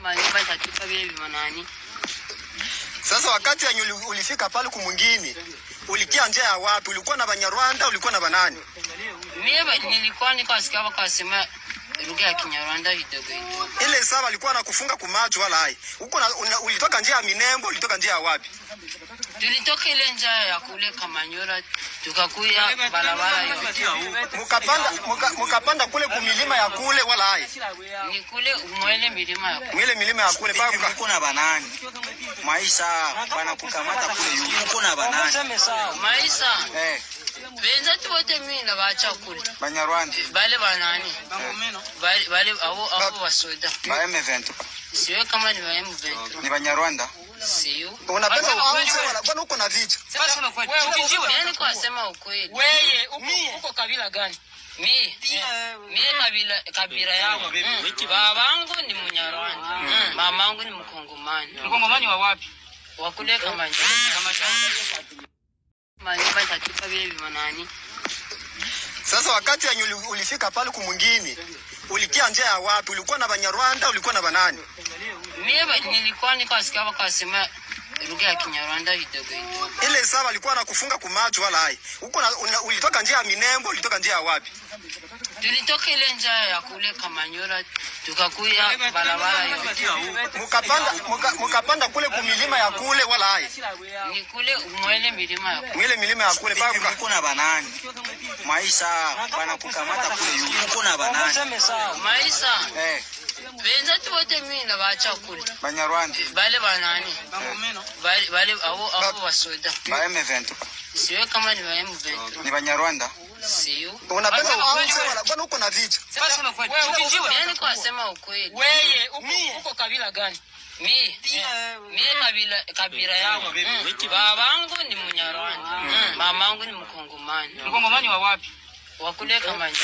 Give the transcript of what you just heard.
Manyumba itatupa vile vimanani. Sasa wakati ulifika pale kumwingine, ulikia njia ya wapi? Ulikuwa na Banyarwanda, ulikuwa na banani? Mimi nilikuwa nikasikia wakasema lugha ya Kinyarwanda kidogo. Ile sawa alikuwa anakufunga kumacho wala hai. Huko ulitoka njia ya Minembo, ulitoka njia ya wapi? Tulitoka ile njia ya kule Kamanyora tukakuya barabara hiyo. Mukapanda kule kumilima ya kule wala hai. Ni kule mwele milima ya kule. Mwele milima ya kule paka uko na banani. Maisha bana kukamata kule uko na banani. Maisha. Benza tuwote mimi na bacha kule. Banyarwanda. Bale banani. Bale abo basoda. Ba M20. Siwe kama ni wa M20. Ni Banyarwanda. Sio. Unapenda ukweli wala bwana uko na vicha. Sasa sema kweli. Yaani kwa sema ukweli. Wewe uko kabila gani? Mimi kabila yangu. Babangu ni Mnyarwanda. Mamangu ni Mkongomani. Mkongomani wa wapi? Wa kule Kamanyora. Manyumba itatupa vile vimanani. Sasa wakati ulifika pale kumwingine, ulikia njia ya wapi? Ulikuwa na Banyarwanda, ulikuwa na banani? Mimi nilikuwa nikasikia wakasema lugha ya Kinyarwanda kidogo. Ile sawa alikuwa anakufunga kumacho wala hai. Huko ulitoka njia ya Minembo, ulitoka njia ya wapi? Tulitoka ile njia ya kule Kamanyora tukakuya barabara hiyo. Mukapanda kule kumilima ya kule wala hai. Ni kule mwele milima ya kule. Mwele milima ya kule paka uko na banani. Maisha bana kukamata kule uko na banani. Maisha. Benza tuwote mimi na bacha kule. Banyarwanda. Bale banani. Bale abo basoda. Ba M20. Siwe kama ni wa M20. Ni Banyarwanda. Sio. Unapenda ukweli wala bwana uko na vicha. Sasa sema kweli. Yaani kwa sema ukweli. Wewe uko kabila gani? Mimi kabila yangu. Babangu ni Mnyarwanda. Mamangu ni Mkongomani. Mkongomani wa wapi? Wa kule Kamanyora.